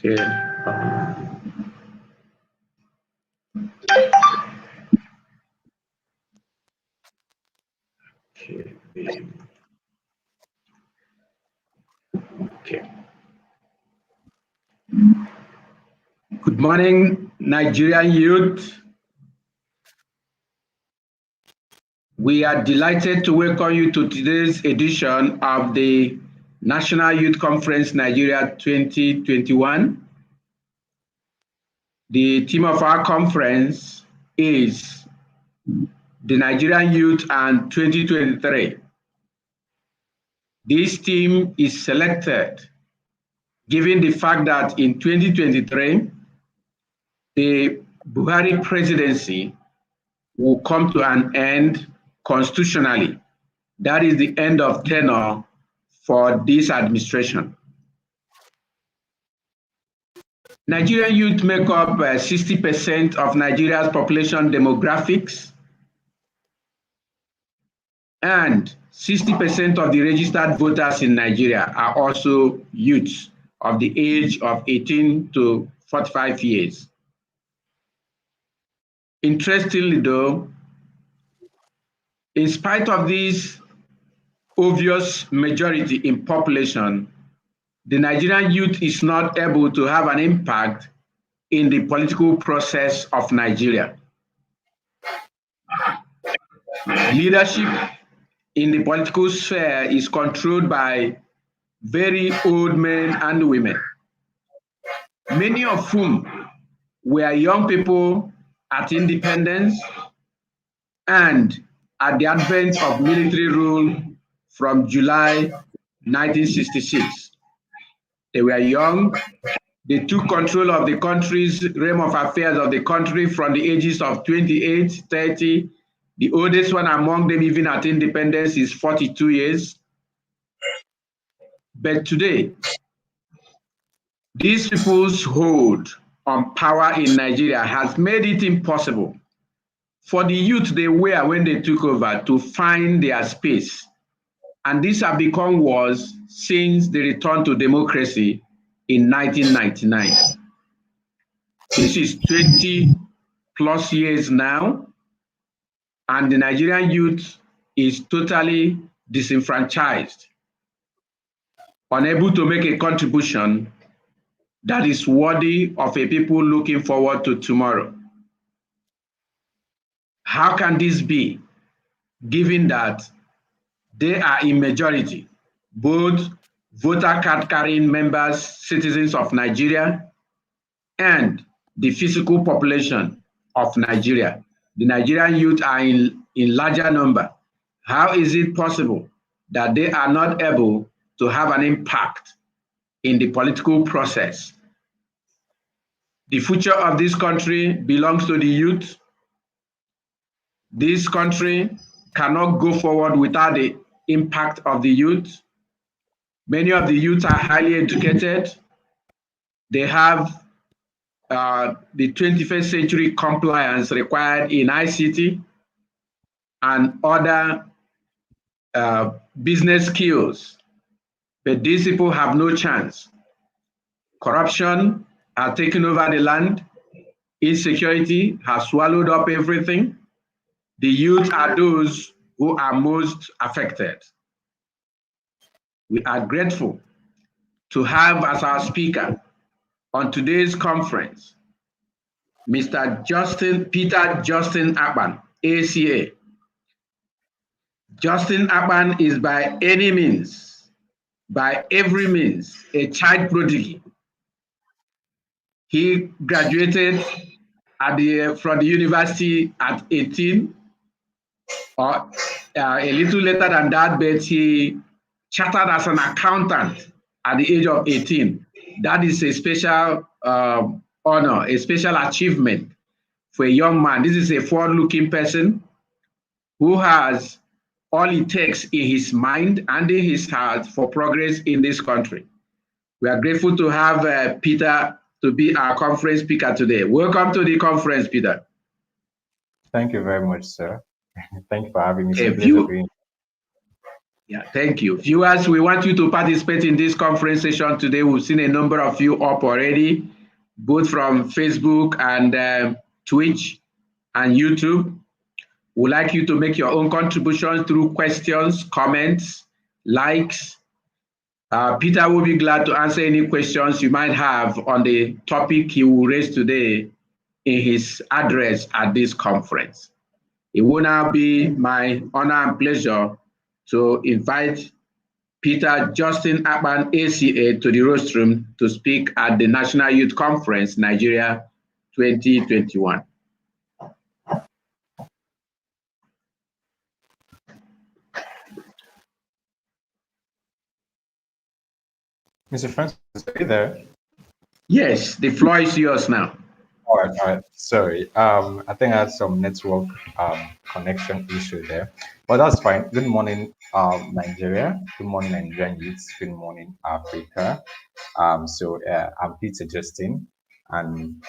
Okay. Okay. Good morning, Nigerian youth. We are delighted to welcome you to today's edition of the National Youth Conference Nigeria 2021. The theme of our conference is the Nigerian Youth and 2023. This theme is selected given the fact that in 2023, the Buhari Presidency will come to an end constitutionally. That is the end of tenure for this administration. Nigerian youth make up 60% of Nigeria's population demographics, and 60% of the registered voters in Nigeria are also youths of the age of 18 to 45 years. Interestingly though, in spite of this obvious majority in population, the Nigerian youth is not able to have an impact in the political process of Nigeria. Leadership in the political sphere is controlled by very old men and women, many of whom were young people at independence and at the advent of military rule from July 1966. They were young. They took control of the country's realm of affairs of the country from the ages of 28, 30. The oldest one among them, even at independence, is 42 years. But today, these people's hold on power in Nigeria has made it impossible for the youth they were when they took over to find their space. And this has become worse since the return to democracy in 1999. This is 20 plus years now, and the Nigerian youth is totally disenfranchised, unable to make a contribution that is worthy of a people looking forward to tomorrow. How can this be, given that they are in majority, both voter card carrying members, citizens of Nigeria, and the physical population of Nigeria? The Nigerian youth are in larger number. How is it possible that they are not able to have an impact in the political process? The future of this country belongs to the youth. This country cannot go forward without the impact of the youth. Many of the youth are highly educated. They have the 21st century compliance required in ICT and other business skills. But these people have no chance. Corruption has taken over the land. Insecurity has swallowed up everything. The youth are those who are most affected. We are grateful to have as our speaker on today's conference, Mr. Peter Justin Akpan, ACA. Justin Akpan is by any means, by every means, a child prodigy. He graduated from the university at 18, or a little later than that, but he chartered as an accountant at the age of 18. That is a special honor, a special achievement for a young man. This is a forward-looking person who has all it takes in his mind and in his heart for progress in this country. We are grateful to have Peter to be our conference speaker today. Welcome to the conference, Peter. Thank you very much, sir. Thank you for having me. Yeah, thank you. Viewers, we want you to participate in this conference session today. We've seen a number of you up already, both from Facebook and Twitch and YouTube. We'd like you to make your own contributions through questions, comments, likes. Peter will be glad to answer any questions you might have on the topic he will raise today in his address at this conference. It will now be my honor and pleasure to invite Peter Justin Akpan, ACA, to the rostrum to speak at the National Youth Conference, Nigeria 2021. Mr. Francis, are you there? Yes, the floor is yours now. All right. Sorry. I think I had some network connection issue there, but that's fine. Good morning, Nigeria. Good morning, Nigerian youths. Good morning, Africa. I'm Peter Justin, and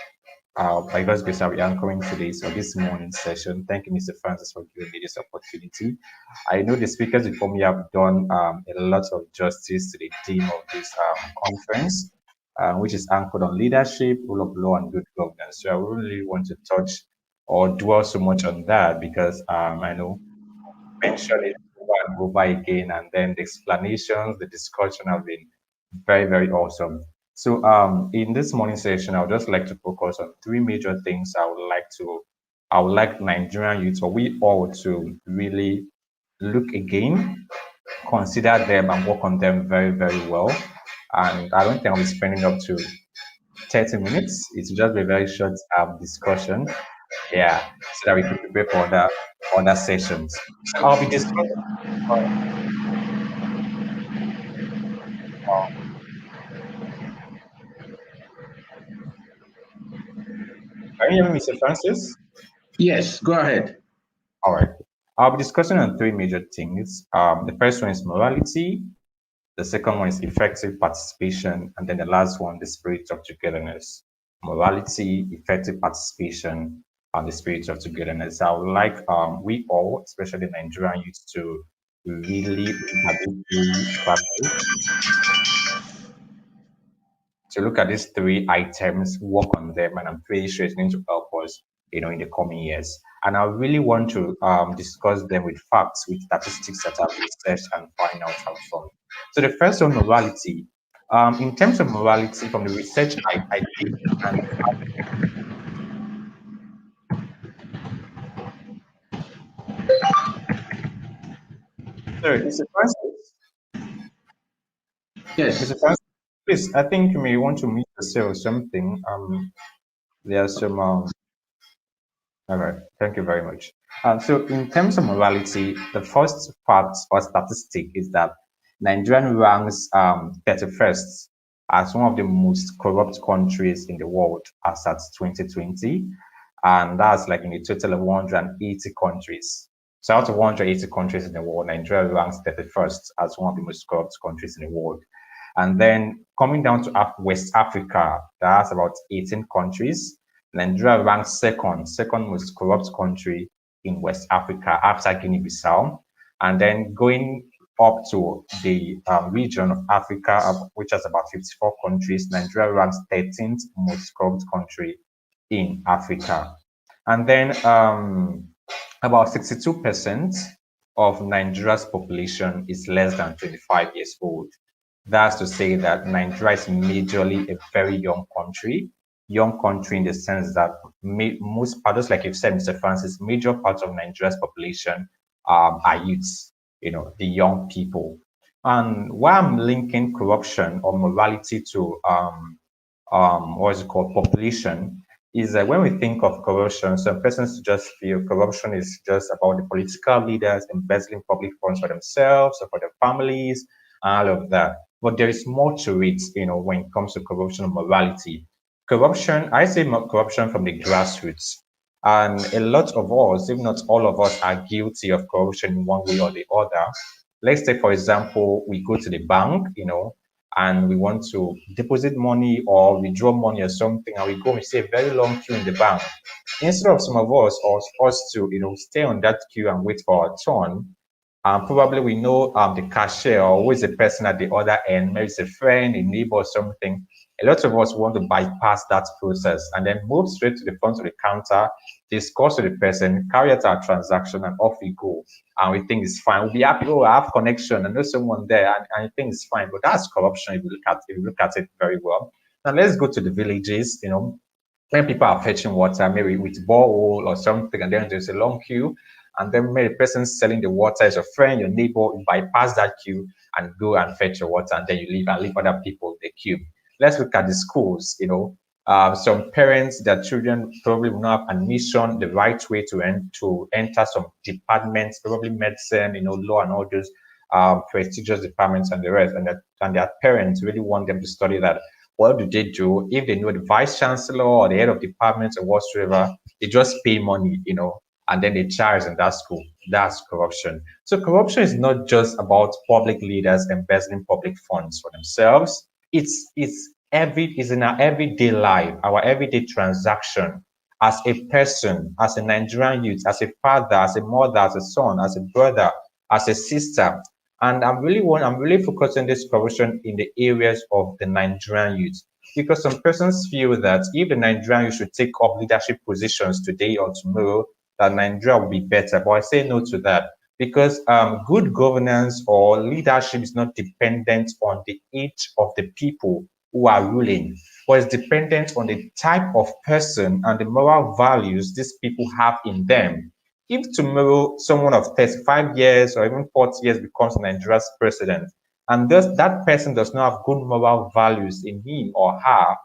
by God's grace, I'll be anchoring today. So this morning's session. Thank you, Mr. Francis, for giving me this opportunity. I know the speakers before me have done a lot of justice to the theme of this conference, which is anchored on leadership, rule of law, and good governance. So I really want to touch or dwell so much on that because I know mention it over and over again, and then the explanations, the discussion have been very, very awesome. So in this morning session, I would just like to focus on three major things I would like Nigerian youth or we all to really look again, consider them and work on them very, very well. And I don't think I'll be spending up to 30 minutes. It's just a very short discussion. Yeah, so that we can prepare for other sessions. So I'll be discussing. Can you hear me, Mr. Francis? Yes, go ahead. All right. I'll be discussing on three major things. The first one is morality. The second one is effective participation. And then the last one, the spirit of togetherness. Morality, effective participation, and the spirit of togetherness. I would like we all, especially Nigerian youth, to really look at these three items, work on them, and I'm pretty sure it's going to help us, in the coming years. And I really want to discuss them with facts, with statistics that I've researched and find out how from. So the first one, morality. In terms of morality, from the research I did, and sorry, Mr. Francis. Yes. Mr. Francis, please, I think you may want to meet yourself or something. There are some all right, thank you very much. So, in terms of morality, the first fact or statistic is that Nigeria ranks 31st as one of the most corrupt countries in the world as at 2020, and that's like in a total of 180 countries. So, out of 180 countries in the world, Nigeria ranks 31st as one of the most corrupt countries in the world. And then coming down to West Africa, that's about 18 countries. Nigeria ranks second most corrupt country in West Africa after Guinea-Bissau. And then going up to the region of Africa, which has about 54 countries, Nigeria ranks 13th most corrupt country in Africa. And then about 62% of Nigeria's population is less than 25 years old. That's to say that Nigeria is majorly a very young country in the sense that most part, just like you've said, Mr. Francis, major parts of Nigeria's population are youths, the young people. And why I'm linking corruption or morality to what is it called, population, is that when we think of corruption, some persons just feel corruption is just about the political leaders embezzling public funds for themselves or for their families, and all of that. But there is more to it, when it comes to corruption and morality. Corruption, I say corruption from the grassroots. And a lot of us, if not all of us, are guilty of corruption in one way or the other. Let's say, for example, we go to the bank, and we want to deposit money or withdraw money or something, and we go and see a very long queue in the bank. Instead of some of us or us to, stay on that queue and wait for our turn, Probably we know the cashier or who is the person at the other end, maybe it's a friend, a neighbor, or something. A lot of us want to bypass that process and then move straight to the front of the counter, discuss with the person, carry out our transaction, and off we go. And we think it's fine. We'll be happy. Oh, I have connection. I know someone there, and I think it's fine. But that's corruption if you look at it very well. Now let's go to the villages. When people are fetching water, maybe with borehole or something, and then there's a long queue, and then maybe the person selling the water is your friend, your neighbor, you bypass that queue and go and fetch your water, and then you leave and leave other people in the queue. Let's look at the schools. Some parents, their children probably will not have admission the right way to enter some departments, probably medicine, law and all those prestigious departments and the rest, and their parents really want them to study that. What do they do? If they know the vice chancellor or the head of department or whatsoever, they just pay money, and then they charge in that school. That's corruption. So corruption is not just about public leaders embezzling public funds for themselves. It's in our everyday life, our everyday transaction as a person, as a Nigerian youth, as a father, as a mother, as a son, as a brother, as a sister. And I'm really focusing this corruption in the areas of the Nigerian youth, because some persons feel that if the Nigerian youth should take up leadership positions today or tomorrow, that Nigeria will be better. But I say no to that, because good governance or leadership is not dependent on the age of the people who are ruling, but it's dependent on the type of person and the moral values these people have in them. If tomorrow someone of 35 years or even 40 years becomes Nigeria's president, and that person does not have good moral values in him or her,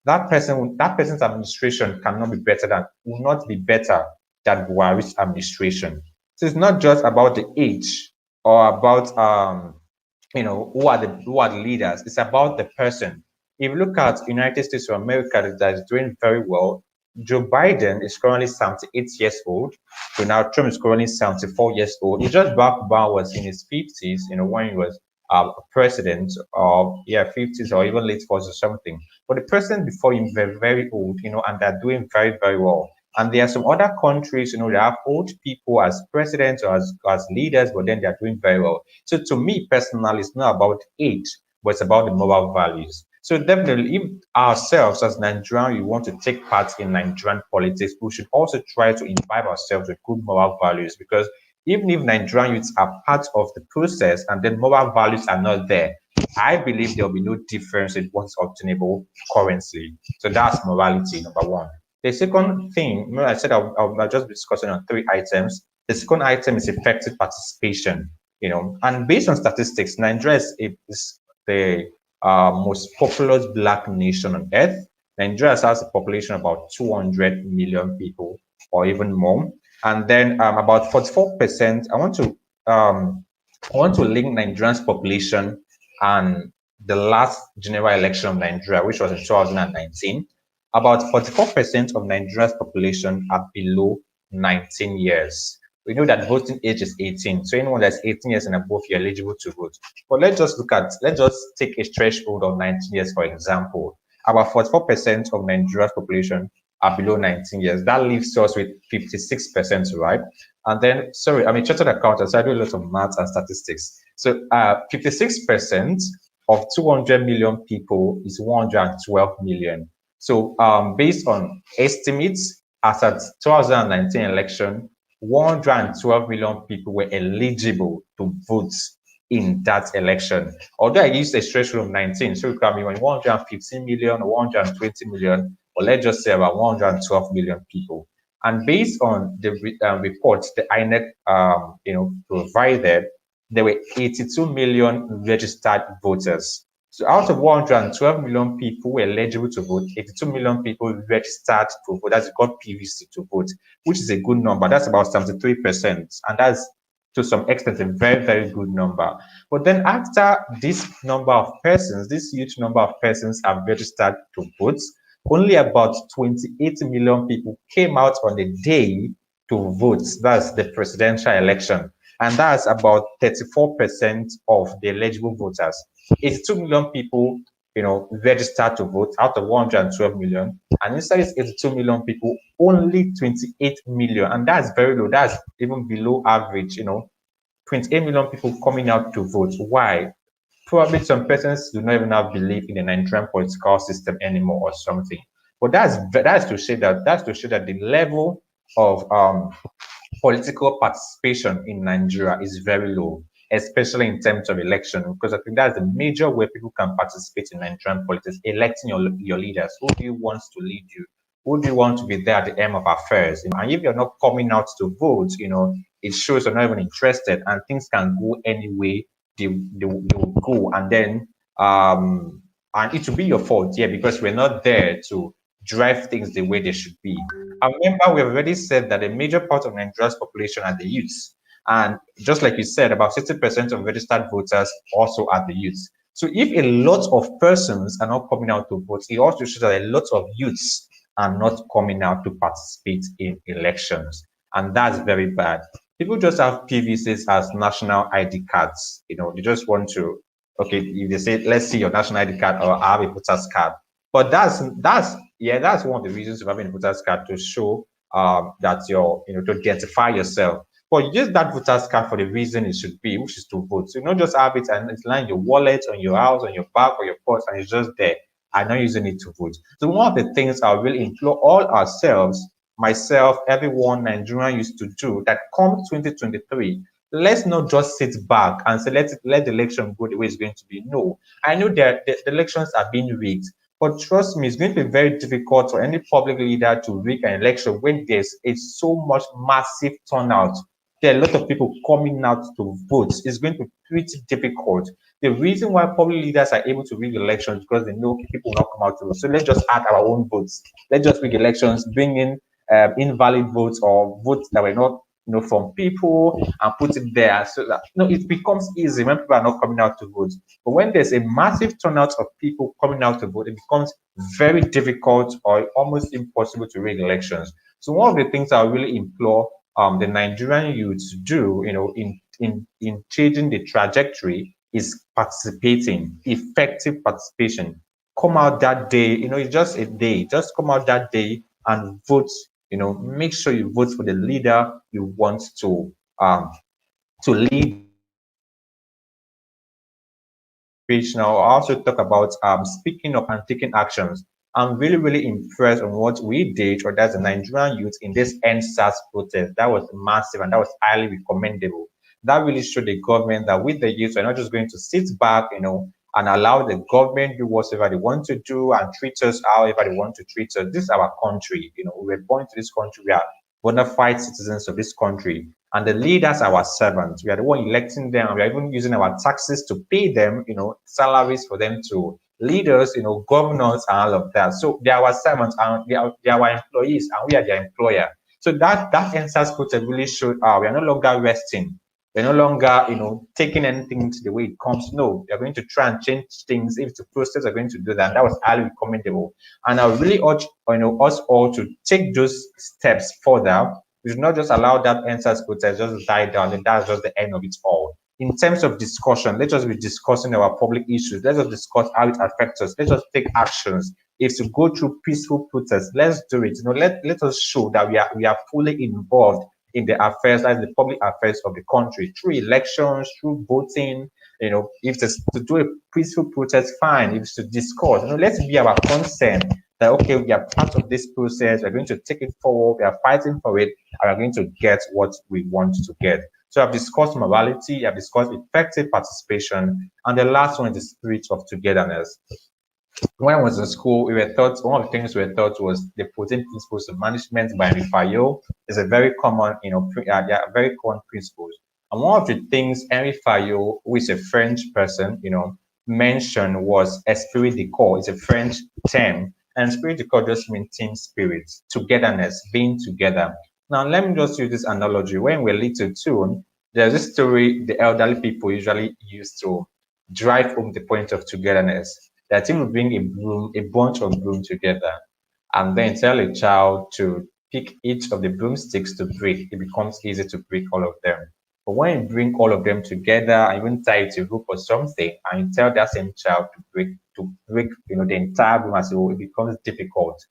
that person's administration will not be better than Buhari's administration. So it's not just about the age or about who are the leaders. It's about the person. If you look at United States of America that is doing very well, Joe Biden is currently 78 years old. Donald Trump is currently 74 years old. It's just Barack Obama was in his 50s, when he was president, or 50s or even late 40s or something. But the president before him very, very old, and they're doing very, very well. And there are some other countries, they have old people as presidents or as leaders, but then they're doing very well. So to me personally, it's not about age, but it's about the moral values. So definitely, if ourselves as Nigerian, we want to take part in Nigerian politics, we should also try to imbibe ourselves with good moral values, because even if Nigerian youths are part of the process and then moral values are not there, I believe there will be no difference in what's obtainable currently. So that's morality, number one. The second thing, remember I said I'll just be discussing on 3 items. The second item is effective participation, and based on statistics, Nigeria is the most populous black nation on earth. Nigeria has a population of about 200 million people or even more. And then about 44%, I want to link Nigeria's population and the last general election of Nigeria, which was in 2019. About 44% of Nigeria's population are below 19 years. We know that voting age is 18. So anyone that's 18 years and above, you're eligible to vote. But let's just take a threshold of 19 years, for example. About 44% of Nigeria's population are below 19 years. That leaves us with 56%, right? And then, sorry, I'm a chartered accountant, so I do a lot of maths and statistics. So 56% of 200 million people is 112 million. So based on estimates, as at 2019 election, 112 million people were eligible to vote in that election. Although I used a threshold of 19, so it can be 115 million or 120 million, or let's just say about 112 million people. And based on the reports the INEC provided, there were 82 million registered voters. So out of 112 million people who were eligible to vote, 82 million people registered to vote. That's got PVC to vote, which is a good number. That's about 73%. And that's to some extent a very, very good number. But then after this number of persons, this huge number of persons have registered to vote, only about 28 million people came out on the day to vote. That's the presidential election. And that's about 34% of the eligible voters. 82 million people, registered to vote out of 112 million. And inside these 82 million people, only 28 million. And that's very low. That's even below average, 28 million people coming out to vote. Why? Probably some persons do not even have belief in the Nigerian political system anymore or something. But that's to say that the level of political participation in Nigeria is very low, especially in terms of election, because I think that's the major way people can participate in Nigerian politics, electing your leaders. Who do you want to lead you? Who do you want to be there at the end of affairs? And if you're not coming out to vote, it shows you're not even interested, and things can go any way they will go, and then and it will be your fault, yeah, because we're not there to drive things the way they should be. I remember we have already said that a major part of Nigeria's population are the youths. And just like you said, about 60% of registered voters also are the youths. So if a lot of persons are not coming out to vote, it also shows that a lot of youths are not coming out to participate in elections. And that's very bad. People just have PVCs as national ID cards. They just want to, okay, if they say, let's see your national ID card, or I have a voter's card. But that's one of the reasons of having a voter's card, to show that you're, to identify yourself. But you use that voter's card for the reason it should be, which is to vote. So you not just have it and it's lying in your wallet, on your house, on your bag, or your purse, and it's just there. I'm not using it to vote. So one of the things I will implore all ourselves, myself, everyone, Nigerian used to do, that come 2023, let's not just sit back and say, let the election go the way it's going to be. No, I know that the elections are being rigged. But trust me, it's going to be very difficult for any public leader to rig an election when there's so much massive turnout. There are a lot of people coming out to vote. It's going to be pretty difficult. The reason why public leaders are able to rig elections is because they know people will not come out to vote. So let's just add our own votes. Let's just rig elections, bring in invalid votes or votes that were not from people, and put it there, so that it becomes easy when people are not coming out to vote. But when there's a massive turnout of people coming out to vote, it becomes very difficult or almost impossible to rig elections. So one of the things I really implore the Nigerian youth to do, in changing the trajectory, is participating, effective participation. Come out that day, it's just a day. Just come out that day and vote. Make sure you vote for the leader you want to lead. Now, I also talk about speaking up and taking actions. I'm really, really impressed on what we did, or that's the Nigerian youth, in this NSAS protest. That was massive and that was highly recommendable. That really showed the government that with the youth, we're not just going to sit back, and allow the government do whatever they want to do and treat us however they want to treat us. This is our country. We were born to this country. We are bona fide citizens of this country. And the leaders are our servants. We are the one electing them. We are even using our taxes to pay them, salaries for them to lead us, governors and all of that. So they are our servants and they are our employees, and we are their employer. So that NSAS protest really showed we are no longer resting. We're no longer, taking anything to the way it comes. No, they're going to try and change things. If the process are going to do that, and that was highly recommendable. And I really urge, us all to take those steps further. We should not just allow that NSAS protest just die down, and that's just the end of it all. In terms of discussion, let's just be discussing our public issues. Let's just discuss how it affects us. Let's just take actions. If to go through peaceful protests, let's do it. Let us show that we are fully involved in the affairs, like the public affairs of the country, through elections, through voting. If it's to do a peaceful protest, fine. If it's to discuss, let's be our concern that, okay, we are part of this process, we're going to take it forward, we are fighting for it, and we're going to get what we want to get. So I've discussed morality, I've discussed effective participation, and the last one is the spirit of togetherness. When I was in school, one of the things we were taught was the 14 principles of management by Henry. Is a very common, very common principles. And one of the things Henry Fayot, who is a French person, mentioned was esprit de corps. It's a French term, and esprit de corps just means team spirit, togetherness, being together. Now, let me just use this analogy. When we're little too, there's this story the elderly people usually use to drive home the point of togetherness. That he will bring a bunch of broom together, and then tell a child to pick each of the broomsticks to break. It becomes easy to break all of them. But when you bring all of them together and even tie it to a rope or something, and you tell that same child to break, the entire broom as a whole, it becomes difficult.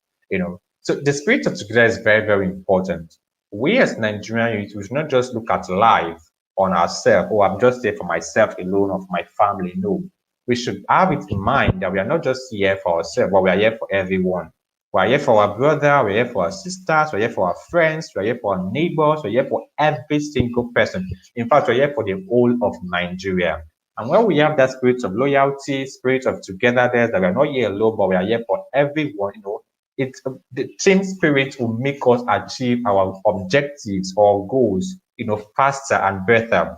So the spirit of together is very, very important. We as Nigerian youth, we should not just look at life on ourselves. Oh, I'm just here for myself alone or for my family. No, we should have it in mind that we are not just here for ourselves, but we are here for everyone. We're here for our brother, we're here for our sisters, we're here for our friends, we're here for our neighbors, we're here for every single person. In fact, we're here for the whole of Nigeria. And when we have that spirit of loyalty, spirit of togetherness, that we're not here alone, but we are here for everyone, the team spirit will make us achieve our objectives or goals, faster and better.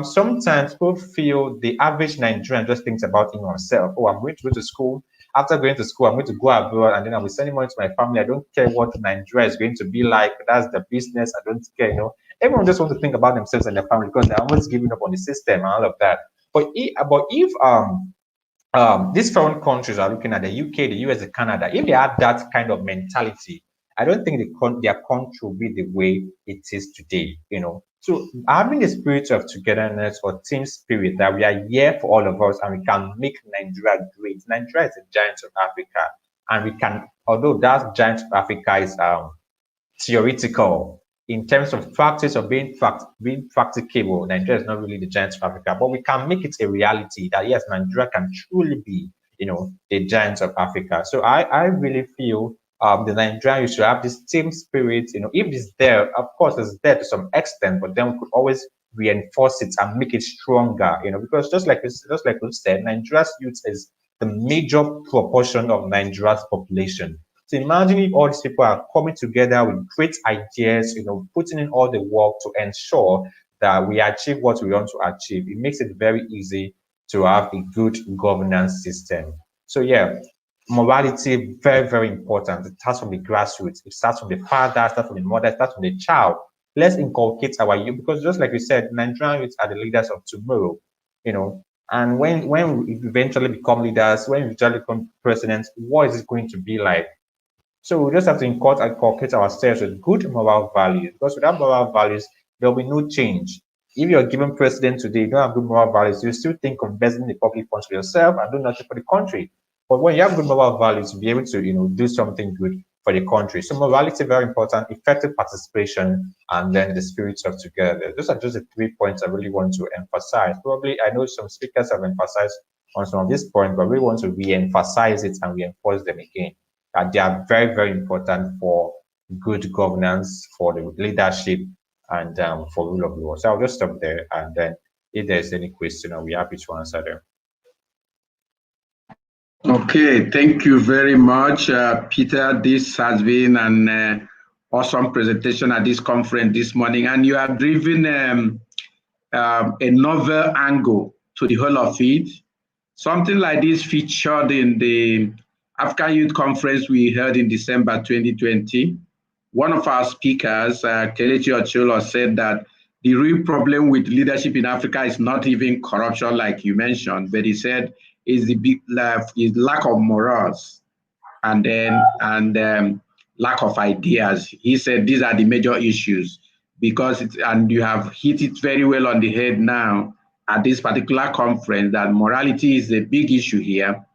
Sometimes people feel the average Nigerian just thinks about himself. Oh, I'm going to go to school. After going to school, I'm going to go abroad and then I'll be sending money to my family. I don't care what Nigeria is going to be like. That's the business. I don't care. Everyone just wants to think about themselves and their family because they're almost giving up on the system and all of that. But if these foreign countries are looking at the UK, the US, the Canada, if they had that kind of mentality, I don't think their country will be the way it is today. So having the spirit of togetherness or team spirit that we are here for all of us and we can make Nigeria great. Nigeria is a giant of Africa, and we can, although that giant of Africa is theoretical. In terms of practice or being practicable, Nigeria is not really the giant of Africa, but we can make it a reality that yes, Nigeria can truly be, the giant of Africa. So I really feel the Nigerian should have this team spirit. If it's there, of course, it's there to some extent, but then we could always reinforce it and make it stronger. Because just like we said, Nigeria's youth is the major proportion of Nigeria's population. So imagine if all these people are coming together with great ideas, putting in all the work to ensure that we achieve what we want to achieve. It makes it very easy to have a good governance system. So yeah, morality, very, very important. It starts from the grassroots. It starts from the father, it starts from the mother, it starts from the child. Let's inculcate our youth because just like you said, Nigerian youth are the leaders of tomorrow, and when we eventually become leaders, when we eventually become presidents, what is it going to be like? So we just have to inculcate ourselves with good moral values because without moral values, there will be no change. If you're given president today, you don't have good moral values, you still think of investing the public funds for yourself and do nothing for the country. But when you have good moral values, you'll be able to, do something good for the country. So morality very important, effective participation, and then the spirit of together. Those are just the 3 points I really want to emphasize. Probably I know some speakers have emphasized on some of these points, but we want to re-emphasize it and reinforce them again. They are very, very important for good governance, for the leadership, and for rule of law. So I'll just stop there, and then if there's any question, I'll be happy to answer them. Okay, thank you very much, Peter. This has been an awesome presentation at this conference this morning, and you have driven a novel angle to the whole of it. Something like this featured in the African Youth Conference we held in December 2020. One of our speakers, Kelechi Ochiolo, said that the real problem with leadership in Africa is not even corruption, like you mentioned, but he said is the big is lack of morals and lack of ideas. He said these are the major issues because and you have hit it very well on the head now at this particular conference that morality is a big issue here.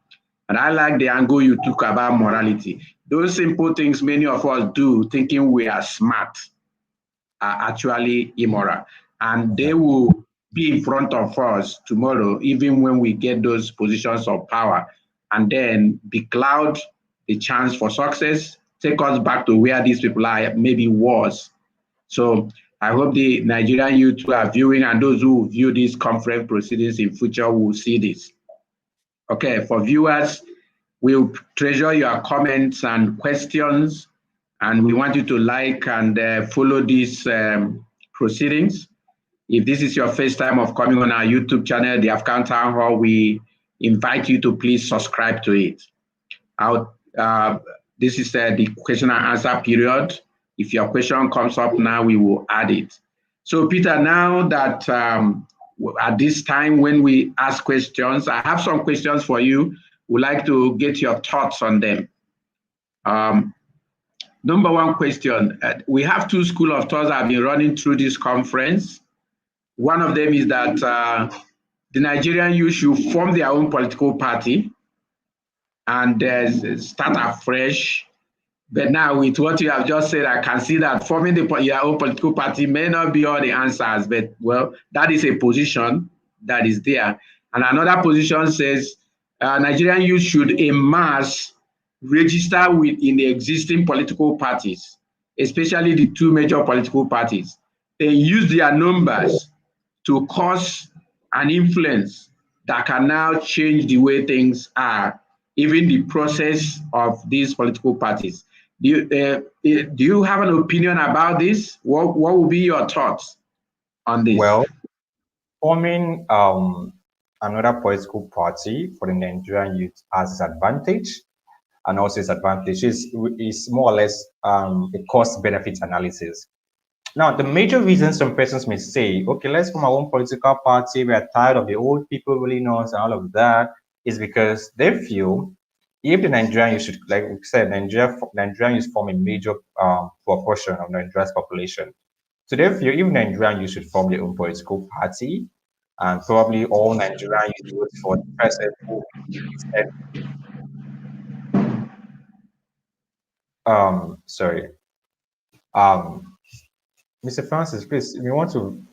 And I like the angle you took about morality. Those simple things many of us do thinking we are smart are actually immoral. And they will be in front of us tomorrow, even when we get those positions of power, and then becloud the chance for success, take us back to where these people are, maybe worse. So I hope the Nigerian youth who are viewing and those who view these conference proceedings in future will see this. Okay, for viewers, we'll treasure your comments and questions, and we want you to like and follow these proceedings. If this is your first time of coming on our YouTube channel, the African Town Hall, we invite you to please subscribe to it. This is the question and answer period. If your question comes up now, we will add it. So Peter, now that at this time when we ask questions, I have some questions for you. We'd like to get your thoughts on them. Number one question, we have two schools of thoughts that have been running through this conference. One of them is that the Nigerian youth should form their own political party and start afresh. But now with what you have just said, I can see that forming your own political party may not be all the answers, but well, that is a position that is there. And another position says Nigerian youth should en masse register in the existing political parties, especially the two major political parties. They use their numbers to cause an influence that can now change the way things are, even the process of these political parties. Do you have an opinion about this? What would be your thoughts on this? Well, forming another political party for the Nigerian youth has its advantage and also its advantage is more or less a cost benefit analysis. Now, the major reason some persons may say, okay, let's form our own political party, we are tired of the old people ruling us and all of that, is because they feel if the Nigerian youth should, like we said, Nigerian youth form a major proportion of Nigeria's population. So they feel if Nigerian youth should form their own political party, and probably all Nigerian youth vote for the person who said, sorry, um, Mr. Francis, please, you want to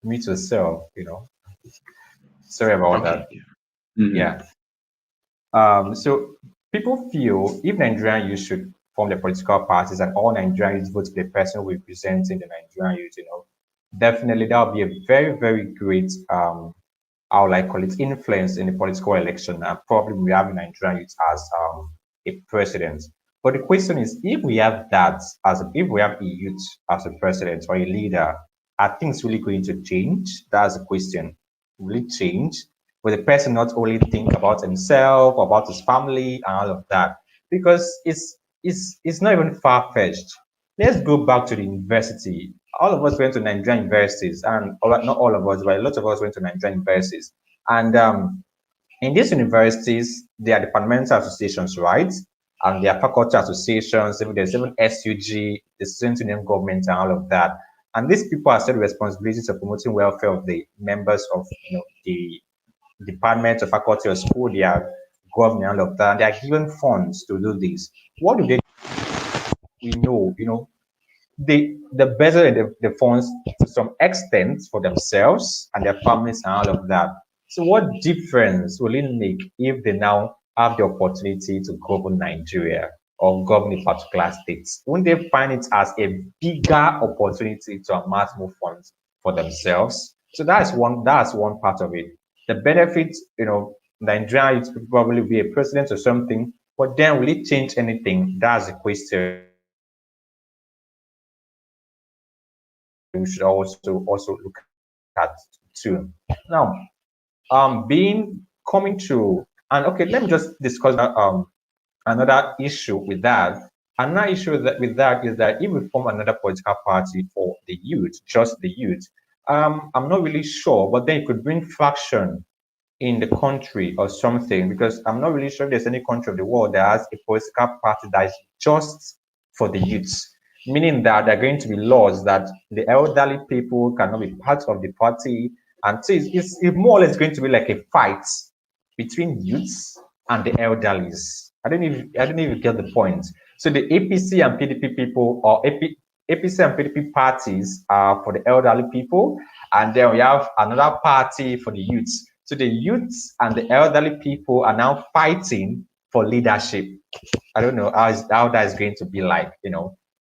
mute yourself, Sorry about Okay. that. Mhm. Yeah. So people feel if Nigerian youth should form the political parties and all Nigerian youth vote for the person representing the Nigerian youth, definitely that would be a very, very great how will I call it influence in the political election. And probably we have Nigerian youth as a president. But the question is, if we have that if we have a youth as a president or a leader, are things really going to change? That's the question. Will it change? Will the person not only think about himself, about his family, and all of that? Because it's not even far fetched. Let's go back to the university. All of us went to Nigerian universities, and not all of us, but a lot of us went to Nigerian universities. And in these universities, there are departmental associations, right? And there are faculty associations, there's even SUG, the Student Union Government, and all of that. And these people are set responsibilities of promoting welfare of the members of the department or faculty or school, they are government and all of that. They are given funds to do this. What do they we know? The better the funds to some extent for themselves and their families and all of that. So what difference will it make if they now have the opportunity to govern Nigeria or govern a particular state? Won't they find it as a bigger opportunity to amass more funds for themselves? So that's one part of it. The benefit, Nigeria is probably be a president or something, but then will it change anything? That's the question we should also look at too. Now, being coming to and okay, let me just discuss another issue with that. Another issue with that is that if we form another political party for the youth, just the youth, I'm not really sure, but then it could bring fraction in the country or something because I'm not really sure if there's any country of the world that has a political party that is just for the youths, meaning that there are going to be laws that the elderly people cannot be part of the party. And so it's more or less going to be like a fight between youths and the elderlies. I don't know if you get the point. So the APC and PDP people or APC and PDP parties are for the elderly people, and then we have another party for the youths. So the youths and the elderly people are now fighting for leadership. I don't know how that is going to be like.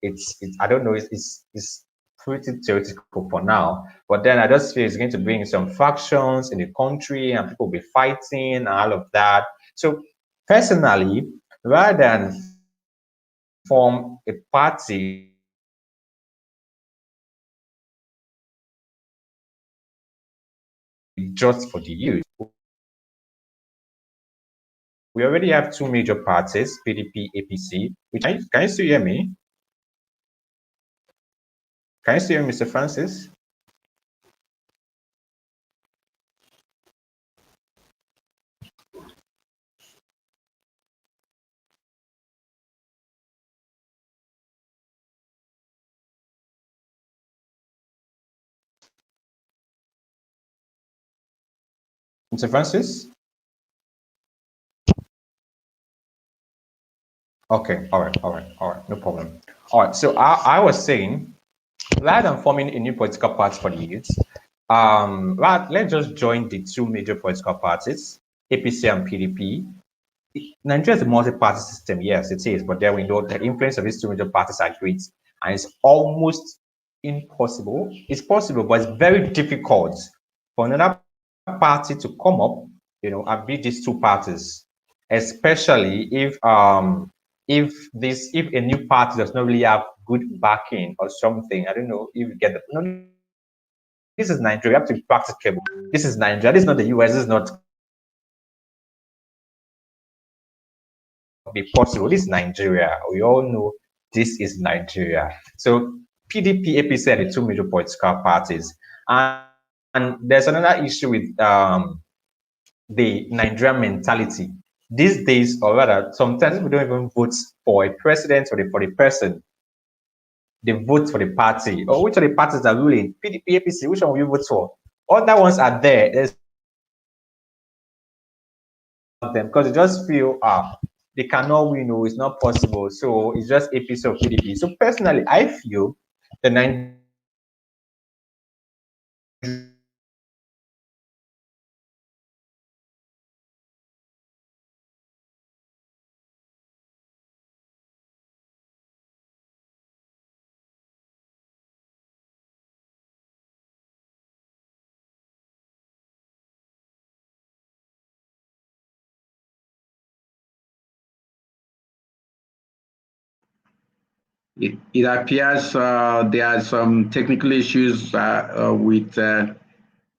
It's I don't know. It's pretty theoretical for now. But then I just feel it's going to bring some factions in the country, and people will be fighting and all of that. So personally, rather than form a party just for the youth, we already have two major parties, PDP, APC. Can you still hear me? Can you still hear me, Mr. Francis? Mr. Francis? Okay, all right, no problem. All right, so I was saying, rather than forming a new political party for the youth, let's just join the two major political parties, APC and PDP. Nigeria is a multi-party system, yes, it is, but then we know the influence of these two major parties are great, and it's almost impossible. It's possible, but it's very difficult for another party to come up, and beat these two parties, especially if a new party does not really have good backing or something. I don't know if you get that. No, this is Nigeria. You have to be practicable. This is Nigeria. This is not the US. This is not be possible. This is Nigeria. We all know this is Nigeria. So PDP, APC are the two major political parties. And there's another issue with the Nigerian mentality. These days, or rather, sometimes people don't even vote for a president or for the person. They vote for the party. Or which of the parties are ruling? PDP, APC, which one will you vote for? Other ones are there. There's them because they just feel they cannot win, it's not possible. So it's just APC or PDP. So personally, I feel the Nigerian It appears there are some technical issues with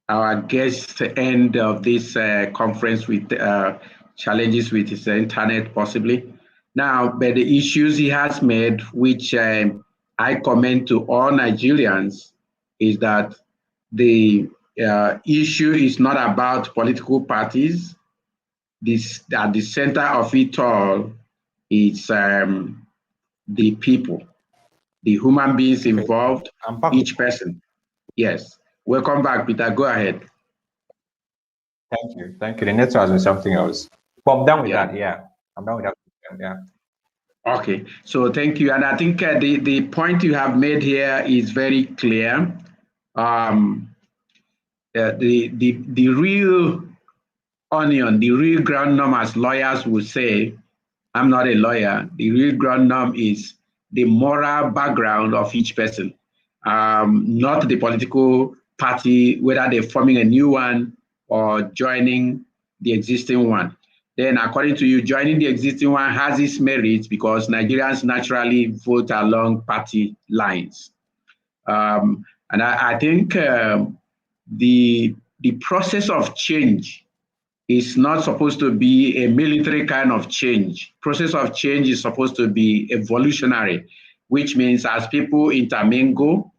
our guest end of this conference with challenges with his internet possibly. Now, but the issues he has made, which I commend to all Nigerians, is that the issue is not about political parties. This at the center of it all is the people, the human beings involved, each person. Yes. Welcome back, Peter. Go ahead. Thank you. The network has been something else. But I'm done with that. Yeah, I'm done with that. Yeah. Okay. So thank you. And I think the point you have made here is very clear. The real onion, the real ground norm, as lawyers would say, I'm not a lawyer. The real ground norm is the moral background of each person, not the political party, whether they're forming a new one or joining the existing one. Then, according to you, joining the existing one has its merits because Nigerians naturally vote along party lines. And I think the process of change is not supposed to be a military kind of change. Process of change is supposed to be evolutionary, which means as people intermingle,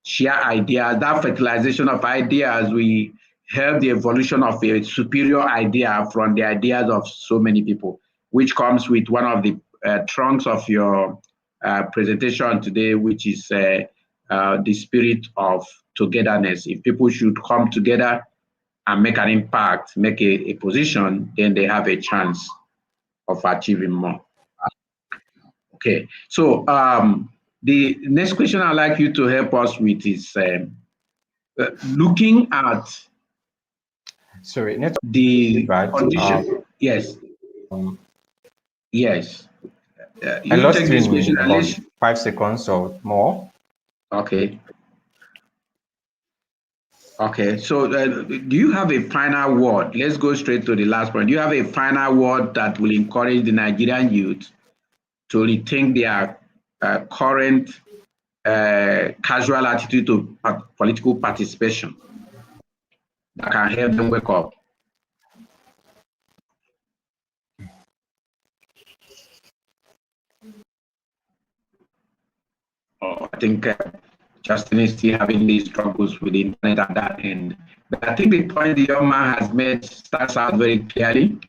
share ideas, that fertilization of ideas, we help the evolution of a superior idea from the ideas of so many people, which comes with one of the trunks of your presentation today, which is the spirit of togetherness. If people should come together and make an impact, make a position, then they have a chance of achieving more. Okay, so the next question I'd like you to help us with is looking at the condition. Yes. Yes. I lost you in about 5 seconds or more. Okay. Okay, so do you have a final word? Let's go straight to the last point. Do you have a final word that will encourage the Nigerian youth to rethink their current casual attitude to political participation that can help them wake up? I think Justin is still having these struggles with the internet at that end. But I think the point the young man has made starts out very clearly.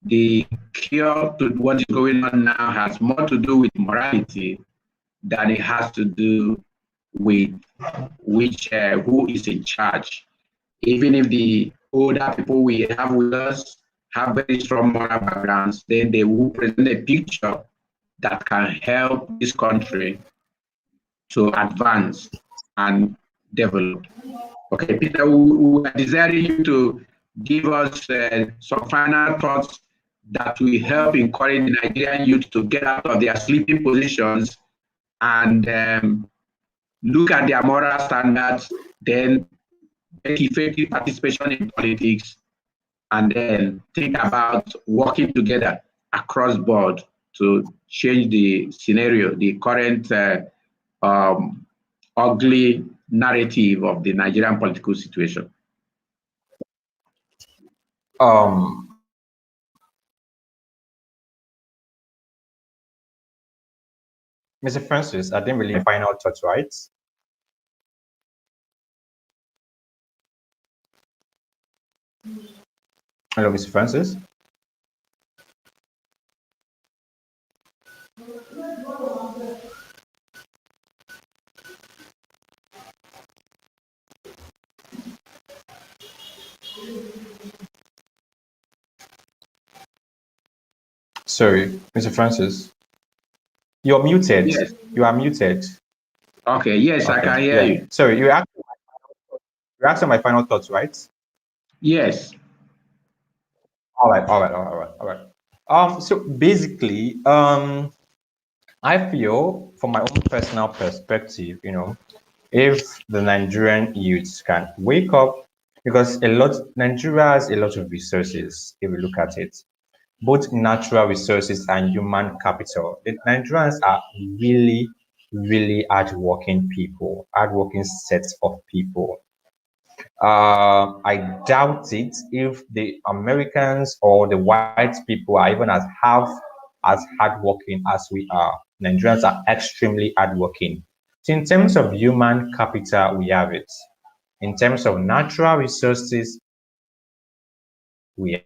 The cure to what is going on now has more to do with morality than it has to do with who is in charge. Even if the older people we have with us have very strong moral backgrounds, then they will present a picture that can help this country to advance and develop. Okay, Peter, we are desiring you to give us some final thoughts that will help encourage the Nigerian youth to get out of their sleeping positions and look at their moral standards, then make effective participation in politics, and then think about working together across board to change the scenario, the current ugly narrative of the Nigerian political situation. Mr. Francis, I didn't really final thoughts, right? Hello, Mr. Francis. Sorry, Mr. Francis. You're muted. Yes. You are muted. Okay, yes, okay. I can hear you. Sorry, you're asking my final thoughts, right? Yes. All right. So basically, I feel from my own personal perspective, if the Nigerian youths can wake up, because Nigeria has a lot of resources, if we look at it, both natural resources and human capital. The Nigerians are really, really hardworking people, hardworking sets of people. I doubt it if the Americans or the white people are even as hardworking as we are. Nigerians are extremely hardworking. So in terms of human capital, we have it. In terms of natural resources, we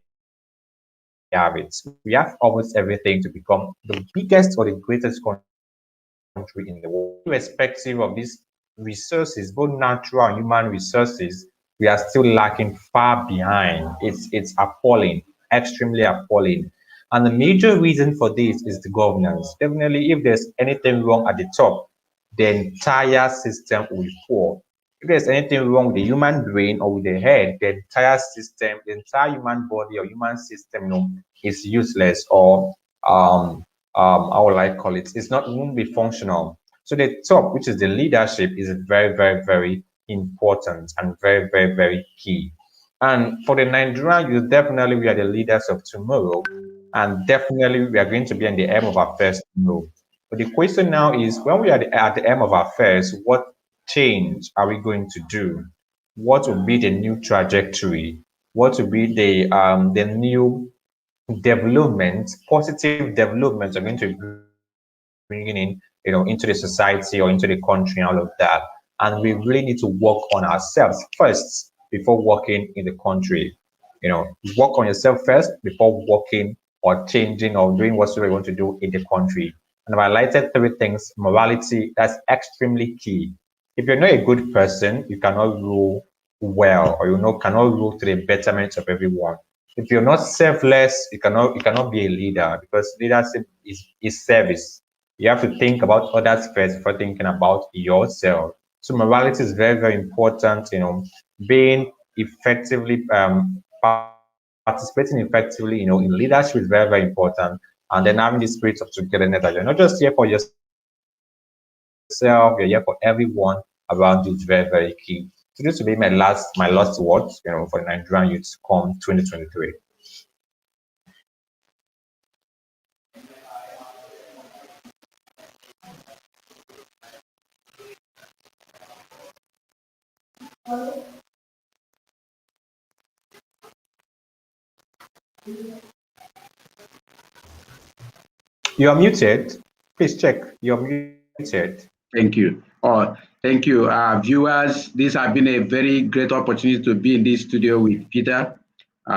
have it. We have almost everything to become the biggest or the greatest country in the world. Irrespective of these resources, both natural and human resources, we are still lacking far behind. It's appalling, extremely appalling. And the major reason for this is the governance. Definitely, if there's anything wrong at the top, the entire system will fall. If there's anything wrong with the human brain or with the head, the entire system, the entire human body or human system, is useless or how will I call it? It's not won't be functional. So the top, which is the leadership, is very, very, very important and very, very, very key. And for the Nigerian youth, definitely we are the leaders of tomorrow, and definitely we are going to be in the aim of affairs tomorrow. But the question now is, when we are at the aim of affairs, what change are we going to do? What will be the new trajectory? What will be the new development, positive developments are going to be bringing in, into the society or into the country and all of that. And we really need to work on ourselves first before working in the country. Work on yourself first before working or changing or doing whatever you want to do in the country. And I've highlighted three things. Morality, that's extremely key. If you're not a good person, you cannot rule well, or cannot rule to the betterment of everyone. If you're not selfless, you cannot be a leader, because leadership is service. You have to think about others first before thinking about yourself. So morality is very, very important. Being effectively participating effectively, in leadership is very, very important. And then having the spirit of togetherness, that you're not just here for yourself, you're here for everyone around you, is very, very key. So this will be my last words, for the Nigerian youth come 2023. You are muted. Please check. You're muted. Thank you. Thank you, viewers. This has been a very great opportunity to be in this studio with Peter.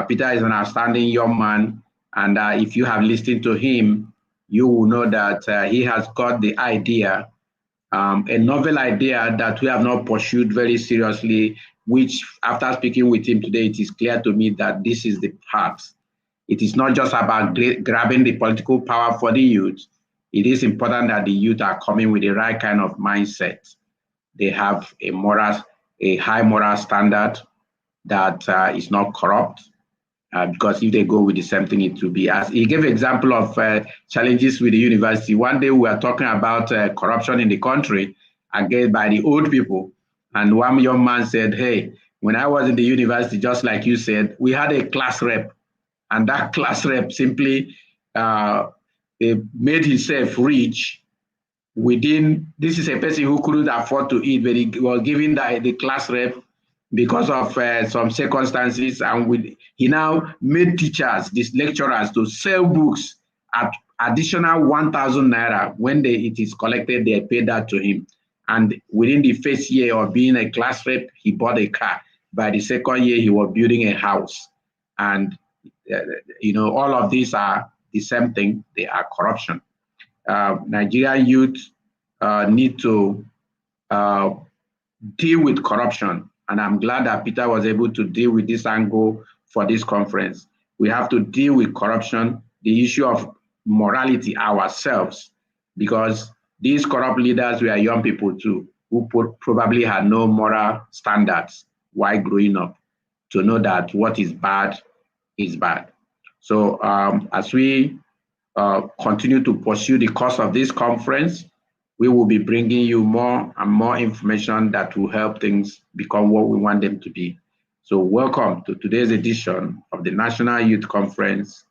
Peter is an outstanding young man, and if you have listened to him, you will know that he has got the idea, a novel idea that we have not pursued very seriously, which after speaking with him today, it is clear to me that this is the path. It is not just about grabbing the political power for the youth, it is important that the youth are coming with the right kind of mindset. They have a high moral standard that is not corrupt, because if they go with the same thing, it will be, as he gave example of challenges with the university. One day we were talking about corruption in the country, again by the old people, and one young man said, hey, when I was in the university, just like you said, we had a class rep, and that class rep simply made himself rich within, this is a person who couldn't afford to eat, but he was given the class rep because of some circumstances, and he now made teachers, these lecturers, to sell books at additional 1,000 naira. When it is collected, they pay that to him. And within the first year of being a class rep, he bought a car. By the second year, he was building a house. And all of these are the same thing. They are corruption. Nigerian youth need to deal with corruption. And I'm glad that Peter was able to deal with this angle for this conference. We have to deal with corruption, the issue of morality ourselves, because these corrupt leaders were young people too, who probably had no moral standards while growing up to know that what is bad is bad. So as we continue to pursue the course of this conference, we will be bringing you more and more information that will help things become what we want them to be. So welcome to today's edition of the National Youth Conference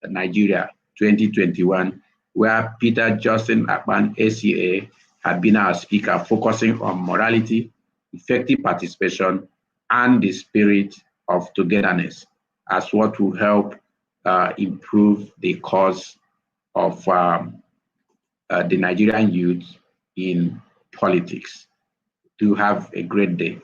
Nigeria 2021, where Peter Justin Akpan, ACA, had been our speaker, focusing on morality, effective participation, and the spirit of togetherness as what will help improve the cause of the Nigerian youth in politics. Do have a great day.